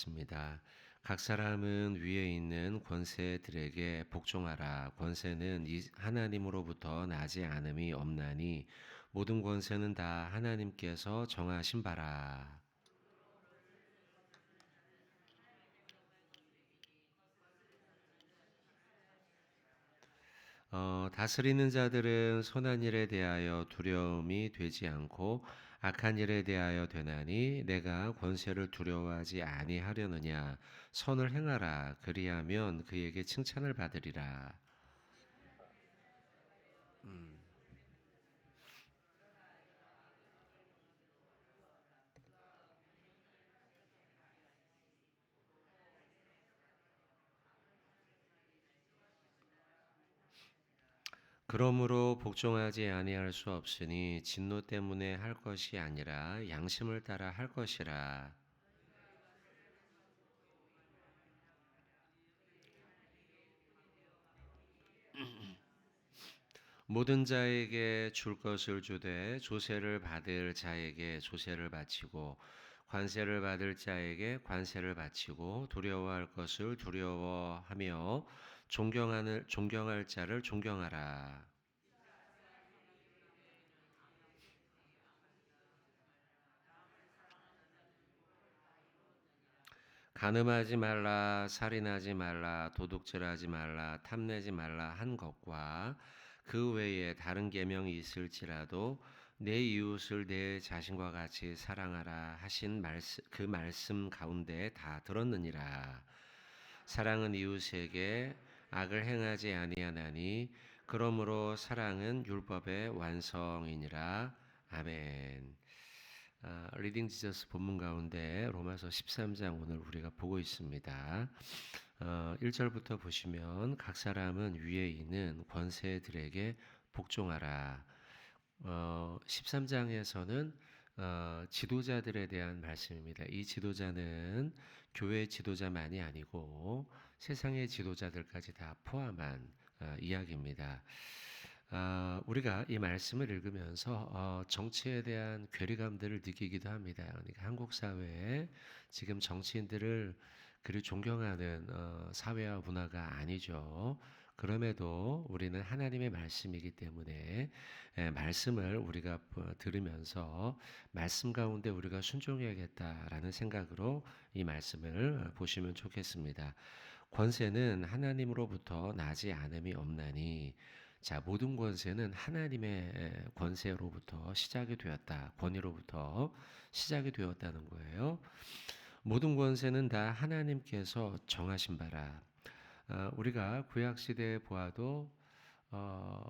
있습니다. 각 사람은 위에 있는 권세들에게 복종하라. 권세는 하나님으로부터 나지 않음이 없나니 모든 권세는 다 하나님께서 정하신 바라. 다스리는 자들은 선한 일에 대하여 두려움이 되지 않고 악한 일에 대하여 되나니 내가 권세를 두려워하지 아니하려느냐. 선을 행하라. 그리하면 그에게 칭찬을 받으리라. 그러므로 복종하지 아니할 수 없으니 진노 때문에 할 것이 아니라 양심을 따라 할 것이라. 모든 자에게 줄 것을 주되 조세를 받을 자에게 조세를 바치고 관세를 받을 자에게 관세를 바치고 두려워할 것을 두려워하며 존경할 자를 존경하라. 간음하지 말라, 살인하지 말라, 도둑질하지 말라, 탐내지 말라 한 것과 그 외에 다른 계명이 있을지라도 내 이웃을 내 자신과 같이 사랑하라 하신 그 말씀 가운데 다 들었느니라. 사랑은 이웃에게 악을 행하지 아니하나니 그러므로 사랑은 율법의 완성이니라. 아멘. 리딩 지저스 본문 가운데 로마서 13장 오늘 우리가 보고 있습니다. 1절부터 보시면 각 사람은 위에 있는 권세들에게 복종하라. 13장에서는 지도자들에 대한 말씀입니다. 이 지도자는 교회 지도자만이 아니고 세상의 지도자들까지 다 포함한 이야기입니다. 우리가 이 말씀을 읽으면서 정치에 대한 괴리감들을 느끼기도 합니다. 그러니까 한국 사회에 지금 정치인들을 그리 존경하는 사회와 문화가 아니죠. 그럼에도 우리는 하나님의 말씀이기 때문에 말씀을 우리가 들으면서 말씀 가운데 우리가 순종해야겠다라는 생각으로 이 말씀을 보시면 좋겠습니다. 권세는 하나님으로부터 나지 않음이 없나니 자, 모든 권세는 하나님의 권세로부터 시작이 되었다. 권위로부터 시작이 되었다는 거예요. 모든 권세는 다 하나님께서 정하신 바라. 우리가 구약 시대에 보아도 어,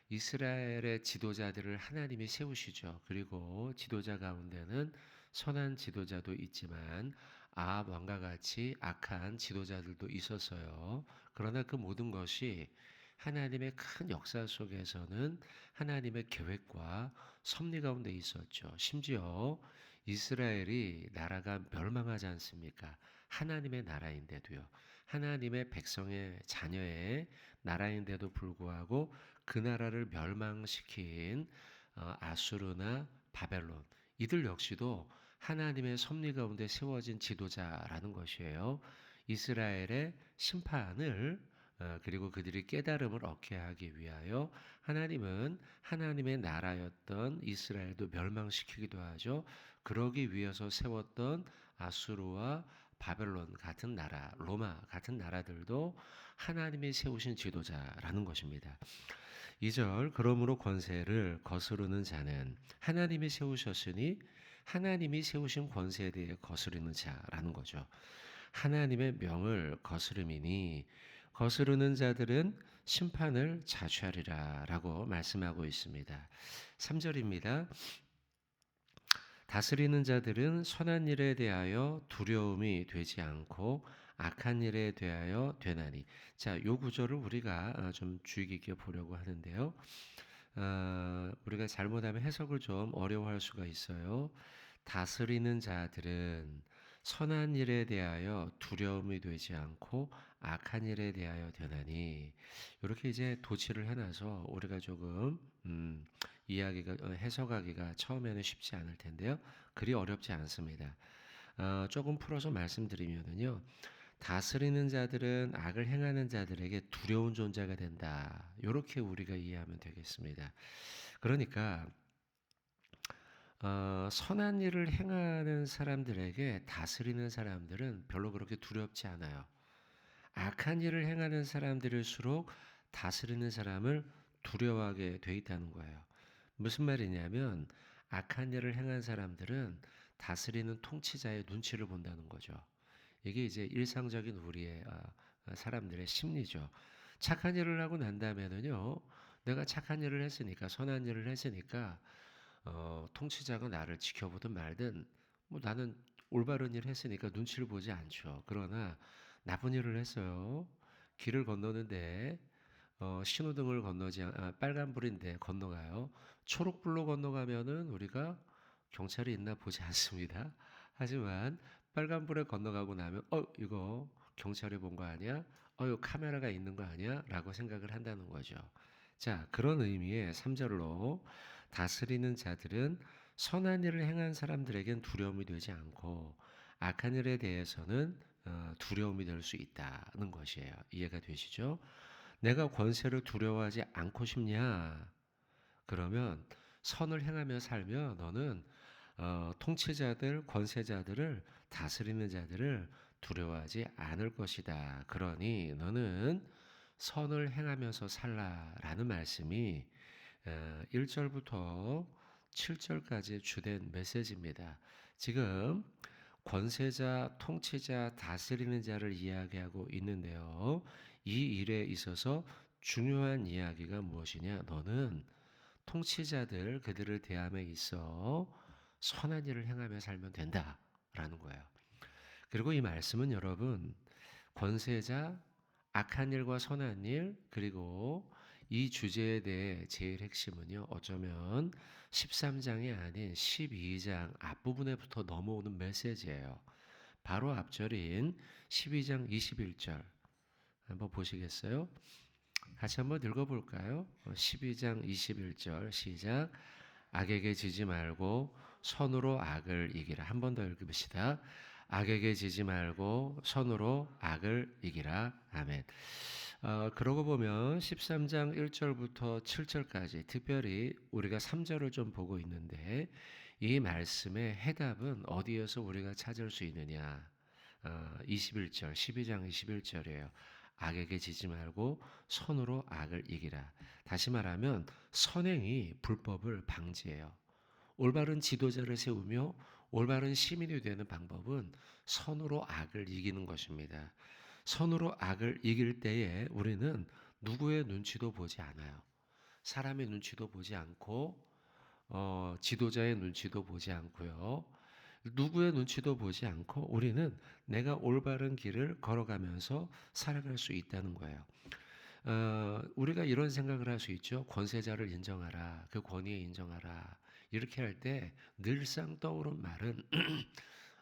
이스라엘의 지도자들을 하나님이 세우시죠. 그리고 지도자 가운데는 선한 지도자도 있지만 아합 왕과 같이 악한 지도자들도 있었어요. 그러나 그 모든 것이 하나님의 큰 역사 속에서는 하나님의 계획과 섭리 가운데 있었죠. 심지어 이스라엘이 나라가 멸망하지 않습니까? 하나님의 나라인데도요. 하나님의 백성의 자녀의 나라인데도 불구하고 그 나라를 멸망시킨 아수르나 바벨론 이들 역시도 하나님의 섭리 가운데 세워진 지도자라는 것이에요. 이스라엘의 심판을 그리고 그들이 깨달음을 얻게 하기 위하여 하나님은 하나님의 나라였던 이스라엘도 멸망시키기도 하죠. 그러기 위해서 세웠던 아수르와 바벨론 같은 나라, 로마 같은 나라들도 하나님이 세우신 지도자라는 것입니다. 2절 그러므로 권세를 거스르는 자는 하나님이 세우셨으니 하나님이 세우신 권세에 대해 거스르는 자라는 거죠. 하나님의 명을 거스름이니 거스르는 자들은 심판을 자취하리라 라고 말씀하고 있습니다. 3절입니다. 다스리는 자들은 선한 일에 대하여 두려움이 되지 않고 악한 일에 대하여 되나니. 자, 요 구절을 우리가 좀 주의 깊게 보려고 하는데요. 우리가 잘못하면 해석을 좀 어려워할 수가 있어요. 다스리는 자들은 선한 일에 대하여 두려움이 되지 않고 악한 일에 대하여 되나니. 이렇게 이제 도치를 해놔서 우리가 조금 이야기가 해석하기가 처음에는 쉽지 않을 텐데요. 그리 어렵지 않습니다. 조금 풀어서 말씀드리면은요. 다스리는 자들은 악을 행하는 자들에게 두려운 존재가 된다. 요렇게 우리가 이해하면 되겠습니다. 그러니까 선한 일을 행하는 사람들에게 다스리는 사람들은 별로 그렇게 두렵지 않아요. 악한 일을 행하는 사람들일수록 다스리는 사람을 두려워하게 돼 있다는 거예요. 무슨 말이냐면 악한 일을 행한 사람들은 다스리는 통치자의 눈치를 본다는 거죠. 이게 이제 일상적인 우리의 사람들의 심리죠. 착한 일을 하고 난 다음에는요, 내가 착한 일을 했으니까 선한 일을 했으니까 통치자가 나를 지켜보든 말든 뭐 나는 올바른 일을 했으니까 눈치를 보지 않죠. 그러나 나쁜 일을 했어요. 길을 건너는데 신호등을 빨간불인데 건너가요. 초록불로 건너가면은 우리가 경찰이 있나 보지 않습니다. 하지만 빨간불에 건너가고 나면 이거 경찰이 본 거 아니야? 이거 카메라가 있는 거 아니야? 라고 생각을 한다는 거죠. 자, 그런 의미의 3절로 다스리는 자들은 선한 일을 행한 사람들에겐 두려움이 되지 않고 악한 일에 대해서는 두려움이 될 수 있다는 것이에요. 이해가 되시죠? 내가 권세를 두려워하지 않고 싶냐? 그러면 선을 행하며 살면 너는 통치자들, 권세자들을 다스리는 자들을 두려워하지 않을 것이다. 그러니 너는 선을 행하면서 살라라는 말씀이 1절부터 7절까지 주된 메시지입니다. 지금 권세자, 통치자, 다스리는 자를 이야기하고 있는데요. 이 일에 있어서 중요한 이야기가 무엇이냐? 너는 통치자들 그들을 대함에 있어 선한 일을 행하며 살면 된다라는 거예요. 그리고 이 말씀은 여러분 권세자, 악한 일과 선한 일 그리고 이 주제에 대해 제일 핵심은요. 어쩌면 13장이 아닌 12장 앞부분에부터 넘어오는 메시지예요. 바로 앞절인 12장 21절 한번 보시겠어요? 같이 한번 읽어볼까요? 12장 21절 시작. 악에게 지지 말고 선으로 악을 이기라. 한 번 더 읽읍시다. 악에게 지지 말고 선으로 악을 이기라. 아멘. 그러고 보면 13장 1절부터 7절까지 특별히 우리가 3절을 좀 보고 있는데 이 말씀의 해답은 어디에서 우리가 찾을 수 있느냐? 21절, 12장 21절이에요. 악에게 지지 말고 선으로 악을 이기라. 다시 말하면 선행이 불법을 방지해요. 올바른 지도자를 세우며 올바른 시민이 되는 방법은 선으로 악을 이기는 것입니다. 선으로 악을 이길 때에 우리는 누구의 눈치도 보지 않아요. 사람의 눈치도 보지 않고 지도자의 눈치도 보지 않고요. 누구의 눈치도 보지 않고 우리는 내가 올바른 길을 걸어가면서 살아갈 수 있다는 거예요. 우리가 이런 생각을 할 수 있죠. 권세자를 인정하라. 그 권위에 인정하라. 이렇게 할 때 늘상 떠오른 말은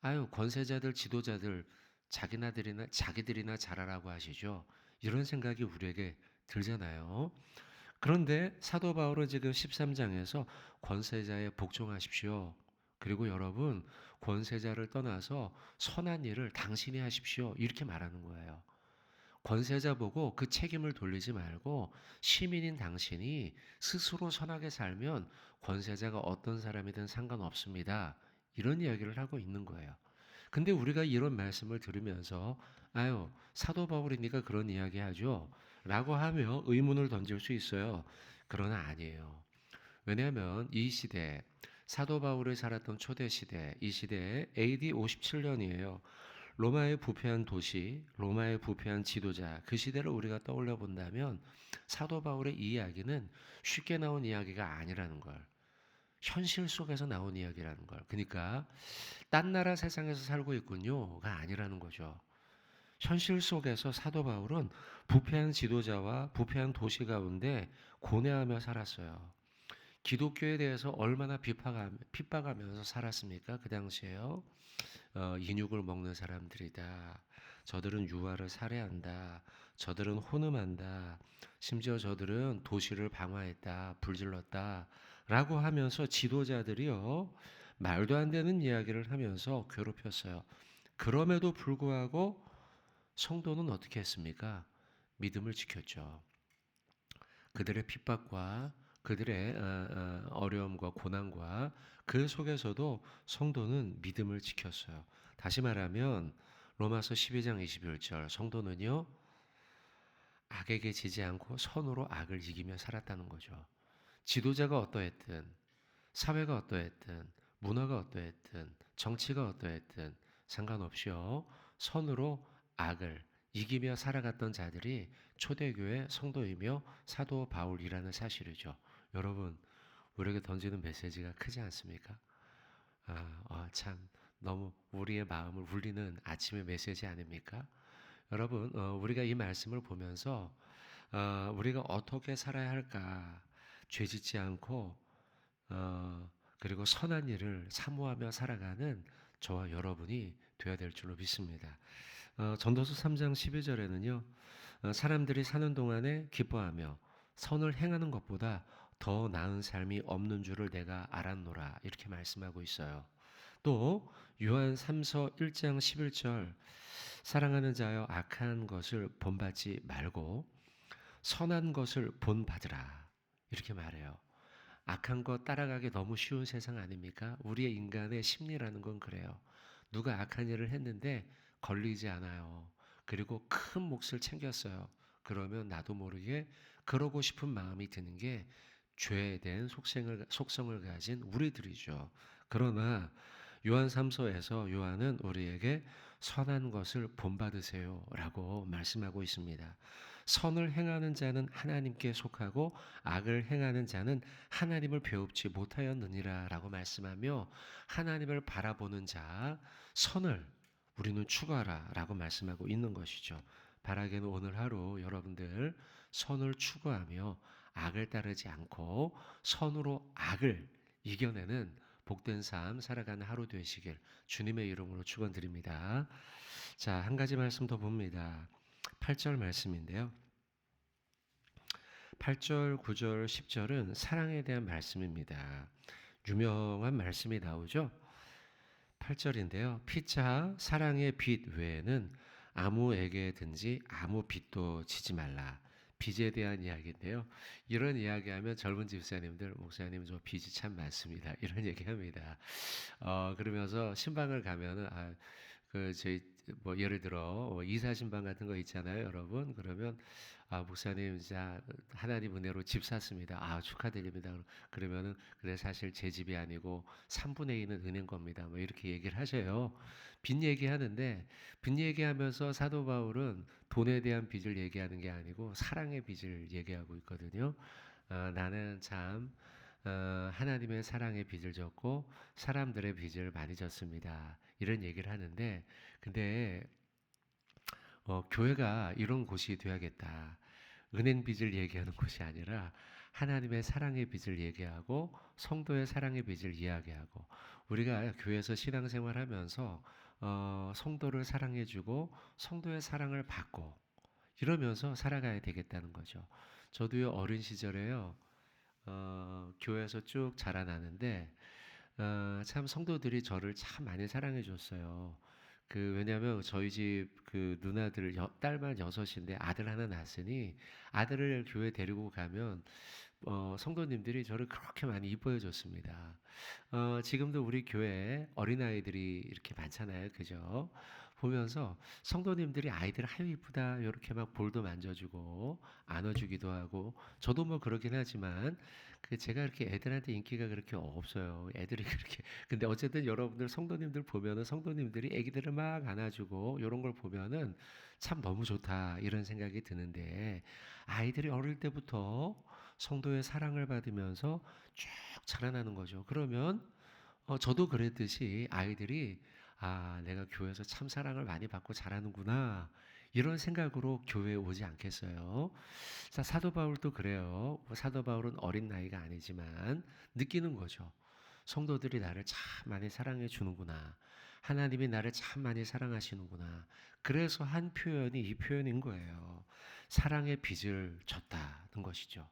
아유 권세자들 지도자들 자기들이나 잘하라고 하시죠. 이런 생각이 우리에게 들잖아요. 그런데 사도 바울은 지금 13장에서 권세자에 복종하십시오. 그리고 여러분 권세자를 떠나서 선한 일을 당신이 하십시오. 이렇게 말하는 거예요. 권세자 보고 그 책임을 돌리지 말고 시민인 당신이 스스로 선하게 살면 권세자가 어떤 사람이든 상관없습니다. 이런 이야기를 하고 있는 거예요. 근데 우리가 이런 말씀을 들으면서 아유 사도 바울이니까 그런 이야기 하죠 라고 하며 의문을 던질 수 있어요. 그러나 아니에요. 왜냐하면 이 시대 사도 바울이 살았던 초대 시대 이 시대에 AD 57년이에요. 로마의 부패한 도시, 로마의 부패한 지도자, 그 시대를 우리가 떠올려 본다면 사도 바울의 이 이야기는 쉽게 나온 이야기가 아니라는 걸, 현실 속에서 나온 이야기라는 걸, 그러니까 딴 나라 세상에서 살고 있군요가 아니라는 거죠. 현실 속에서 사도 바울은 부패한 지도자와 부패한 도시 가운데 고뇌하며 살았어요. 기독교에 대해서 얼마나 핍박하면서 살았습니까? 그 당시에요. 인육을 먹는 사람들이다. 저들은 유아를 살해한다. 저들은 혼음한다. 심지어 저들은 도시를 방화했다. 불질렀다. 라고 하면서 지도자들이요. 말도 안 되는 이야기를 하면서 괴롭혔어요. 그럼에도 불구하고 성도는 어떻게 했습니까? 믿음을 지켰죠. 그들의 핍박과 그들의 어려움과 고난과 그 속에서도 성도는 믿음을 지켰어요. 다시 말하면 로마서 12장 21절 성도는요 악에게 지지 않고 선으로 악을 이기며 살았다는 거죠. 지도자가 어떠했든 사회가 어떠했든 문화가 어떠했든 정치가 어떠했든 상관없이요 선으로 악을 이기며 살아갔던 자들이 초대교회 성도이며 사도 바울이라는 사실이죠. 여러분 우리에게 던지는 메시지가 크지 않습니까? 참 너무 우리의 마음을 울리는 아침의 메시지 아닙니까? 여러분 우리가 이 말씀을 보면서 우리가 어떻게 살아야 할까 죄짓지 않고 그리고 선한 일을 사모하며 살아가는 저와 여러분이 되어야 될 줄로 믿습니다. 전도서 3장 12절에는요. 사람들이 사는 동안에 기뻐하며 선을 행하는 것보다 더 나은 삶이 없는 줄을 내가 알았노라 이렇게 말씀하고 있어요. 또 요한 3서 1장 11절 사랑하는 자여 악한 것을 본받지 말고 선한 것을 본받으라 이렇게 말해요. 악한 것 따라가기 너무 쉬운 세상 아닙니까? 우리의 인간의 심리라는 건 그래요. 누가 악한 일을 했는데 걸리지 않아요. 그리고 큰 몫을 챙겼어요. 그러면 나도 모르게 그러고 싶은 마음이 드는 게 죄에 대한 속성을 가진 우리들이죠. 그러나 요한 3서에서 요한은 우리에게 선한 것을 본받으세요 라고 말씀하고 있습니다. 선을 행하는 자는 하나님께 속하고 악을 행하는 자는 하나님을 배웁지 못하였느니라 라고 말씀하며 하나님을 바라보는 자 선을 우리는 추구하라 라고 말씀하고 있는 것이죠. 바라기는 오늘 하루 여러분들 선을 추구하며 악을 따르지 않고 선으로 악을 이겨내는 복된 삶 살아가는 하루 되시길 주님의 이름으로 축원드립니다. 자, 한 가지 말씀 더 봅니다. 8절 말씀인데요. 8절, 9절, 10절은 사랑에 대한 말씀입니다. 유명한 말씀이 나오죠. 8절인데요. 피차 사랑의 빚 외에는 아무에게든지 아무 빚도 지지 말라. 빚에 대한 이야기인데요. 이런 이야기하면 젊은 집사님들, 목사님 저 빚이 참 많습니다. 이런 얘기합니다. 그러면서 신방을 가면은 저희 뭐 예를 들어 이사 신방 같은 거 있잖아요, 여러분. 그러면 목사님 자 하나님 은혜로 집 샀습니다. 축하드립니다. 그러면은 그래 사실 제 집이 아니고 3분의 2는 은행 겁니다. 뭐 이렇게 얘기를 하셔요. 빚 얘기하는데 빚 얘기하면서 사도 바울은 돈에 대한 빚을 얘기하는 게 아니고 사랑의 빚을 얘기하고 있거든요. 나는 참 하나님의 사랑의 빚을 졌고 사람들의 빚을 많이 졌습니다. 이런 얘기를 하는데 근데 교회가 이런 곳이 되어야겠다. 은행 빚을 얘기하는 곳이 아니라 하나님의 사랑의 빚을 얘기하고 성도의 사랑의 빚을 이야기하고 우리가 교회에서 신앙생활하면서 성도를 사랑해주고 성도의 사랑을 받고 이러면서 살아가야 되겠다는 거죠. 저도요 어린 시절에요 교회에서 쭉 자라나는데 참 성도들이 저를 참 많이 사랑해 줬어요. 왜냐면 저희 집 누나들 딸만 여섯인데 아들 하나 낳았으니 아들을 교회 데리고 가면 성도님들이 저를 그렇게 많이 이뻐해 줬습니다. 지금도 우리 교회에 어린아이들이 이렇게 많잖아요. 그죠? 보면서 성도님들이 아이들 아유 이쁘다 이렇게 막 볼도 만져주고 안아주기도 하고 저도 뭐 그러긴 하지만 제가 이렇게 애들한테 인기가 그렇게 없어요. 애들이 그렇게 근데 어쨌든 여러분들 성도님들 보면은 성도님들이 애기들을 막 안아주고 이런 걸 보면은 참 너무 좋다 이런 생각이 드는데 아이들이 어릴 때부터 성도의 사랑을 받으면서 쭉 자라나는 거죠. 그러면 저도 그랬듯이 아이들이 내가 교회에서 참 사랑을 많이 받고 자라는구나. 이런 생각으로 교회에 오지 않겠어요? 자, 사도 바울도 그래요. 사도 바울은 어린 나이가 아니지만 느끼는 거죠. 성도들이 나를 참 많이 사랑해 주는구나. 하나님이 나를 참 많이 사랑하시는구나. 그래서 한 표현이 이 표현인 거예요. 사랑의 빚을 졌다는 것이죠.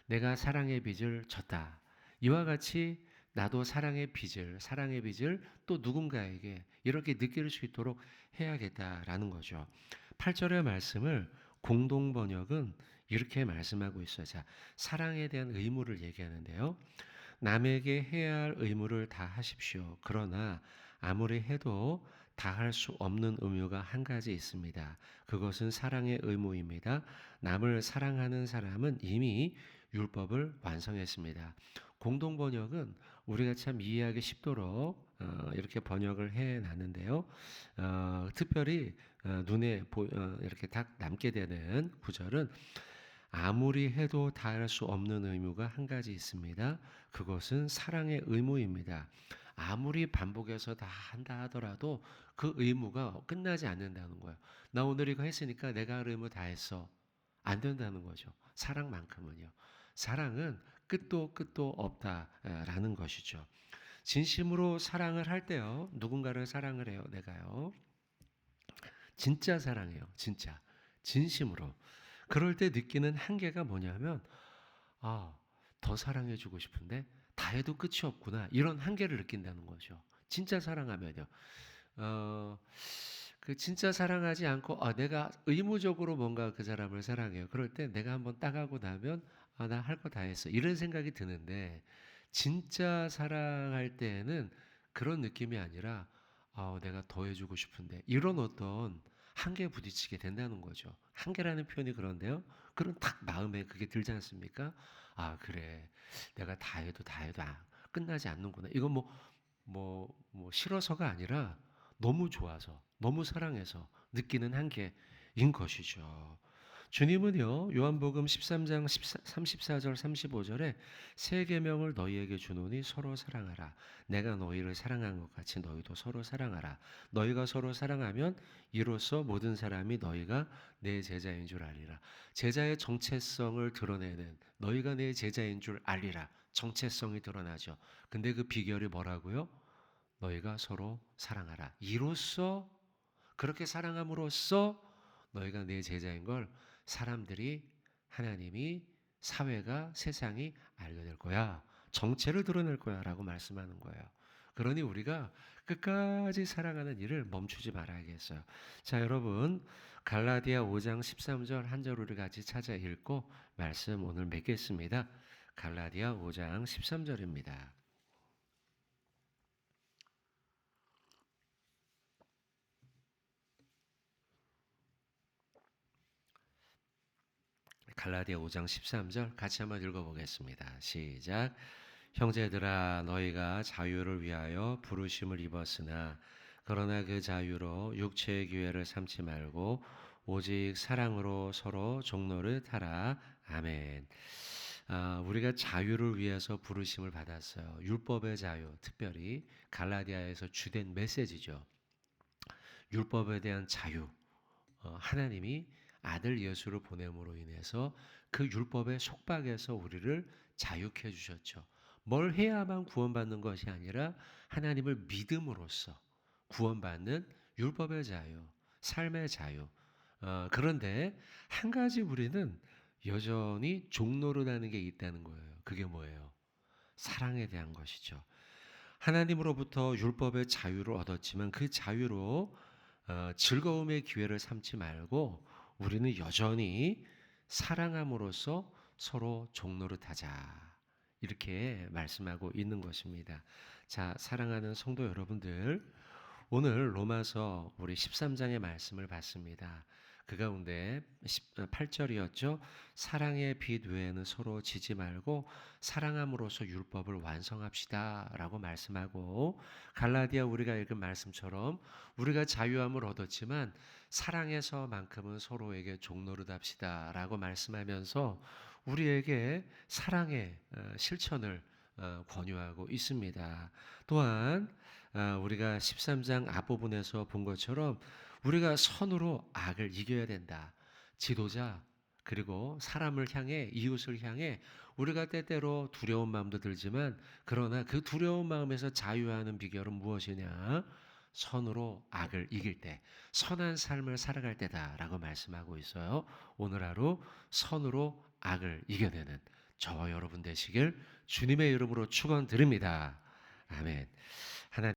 내가 사랑의 빚을 졌다. 이와 같이 나도 사랑의 빚을 또 누군가에게 이렇게 느낄 수 있도록 해야겠다라는 거죠. 8절의 말씀을 공동 번역은 이렇게 말씀하고 있어요. 자, 사랑에 대한 의무를 얘기하는데요. 남에게 해야 할 의무를 다 하십시오. 그러나 아무리 해도 다 할 수 없는 의무가 한 가지 있습니다. 그것은 사랑의 의무입니다. 남을 사랑하는 사람은 이미 율법을 완성했습니다. 공동 번역은 우리가 참 이해하기 쉽도록 이렇게 번역을 해 놨는데요. 특별히 이렇게 딱 남게 되는 구절은 아무리 해도 다할 수 없는 의무가 한 가지 있습니다. 그것은 사랑의 의무입니다. 아무리 반복해서 다 한다 하더라도 그 의무가 끝나지 않는다는 거예요. 나 오늘 이거 했으니까 내가 할 의무 다 했어. 안 된다는 거죠. 사랑만큼은요. 사랑은 끝도 없다라는 것이죠. 진심으로 사랑을 할 때요. 누군가를 사랑을 해요. 내가요. 진짜 사랑해요. 진짜. 진심으로. 그럴 때 느끼는 한계가 뭐냐면 아, 더 사랑해주고 싶은데 다 해도 끝이 없구나. 이런 한계를 느낀다는 거죠. 진짜 사랑하면요. 어, 그 진짜 사랑하지 않고 내가 의무적으로 뭔가 그 사람을 사랑해요. 그럴 때 내가 한번 따가고 나면 나 할 거 다 했어. 이런 생각이 드는데 진짜 사랑할 때에는 그런 느낌이 아니라 내가 더 해주고 싶은데 이런 어떤 한계에 부딪히게 된다는 거죠. 한계라는 표현이 그런데요. 그런 딱 마음에 그게 들지 않습니까? 아, 그래. 내가 다 해도 끝나지 않는구나. 이건 뭐 싫어서가 아니라 너무 좋아서, 너무 사랑해서 느끼는 한계인 것이죠. 주님은요, 요한복음 13장 34절 35절에 새 계명을 너희에게 주노니 서로 사랑하라. 내가 너희를 사랑한 것 같이 너희도 서로 사랑하라. 너희가 서로 사랑하면 이로써 모든 사람이 너희가 내 제자인 줄 알리라. 제자의 정체성을 드러내는 너희가 내 제자인 줄 알리라. 정체성이 드러나죠. 근데 그 비결이 뭐라고요? 너희가 서로 사랑하라. 이로써 그렇게 사랑함으로써 너희가 내 제자인 걸 사람들이 하나님이 사회가 세상이 알게 될 거야. 정체를 드러낼 거야라고 말씀하는 거예요. 그러니 우리가 끝까지 사랑하는 일을 멈추지 말아야겠어요. 자, 여러분 갈라디아 5장 13절 한 절 우리 같이 찾아 읽고 말씀 오늘 맺겠습니다. 갈라디아 5장 13절입니다. 갈라디아 5장 13절 같이 한번 읽어보겠습니다. 시작. 형제들아 너희가 자유를 위하여 부르심을 입었으나 그러나 그 자유로 육체의 기회를 삼지 말고 오직 사랑으로 서로 종로를 타라. 아멘. 우리가 자유를 위해서 부르심을 받았어요. 율법의 자유, 특별히 갈라디아에서 주된 메시지죠. 율법에 대한 자유. 하나님이 아들 예수를 보냄으로 인해서 그 율법의 속박에서 우리를 자유케 해 주셨죠. 뭘 해야만 구원받는 것이 아니라 하나님을 믿음으로써 구원받는 율법의 자유, 삶의 자유. 그런데 한 가지 우리는 여전히 종노릇하는 게 있다는 거예요. 그게 뭐예요? 사랑에 대한 것이죠. 하나님으로부터 율법의 자유를 얻었지만 그 자유로 즐거움의 기회를 삼지 말고 우리는 여전히 사랑함으로써 서로 종노릇하자. 이렇게 말씀하고 있는 것입니다. 자, 사랑하는 성도 여러분들, 오늘 로마서 우리 13장의 말씀을 봤습니다. 그 가운데 8절이었죠. 사랑의 빛 외에는 서로 지지 말고 사랑함으로써 율법을 완성합시다 라고 말씀하고 갈라디아 우리가 읽은 말씀처럼 우리가 자유함을 얻었지만 사랑에서만큼은 서로에게 종노릇합시다 라고 말씀하면서 우리에게 사랑의 실천을 권유하고 있습니다. 또한 우리가 13장 앞부분에서 본 것처럼 우리가 선으로 악을 이겨야 된다. 지도자 그리고 사람을 향해 이웃을 향해 우리가 때때로 두려운 마음도 들지만 그러나 그 두려운 마음에서 자유하는 비결은 무엇이냐? 선으로 악을 이길 때 선한 삶을 살아갈 때다라고 말씀하고 있어요. 오늘 하루 선으로 악을 이겨내는 저와 여러분 되시길 주님의 이름으로 축원드립니다. 아멘.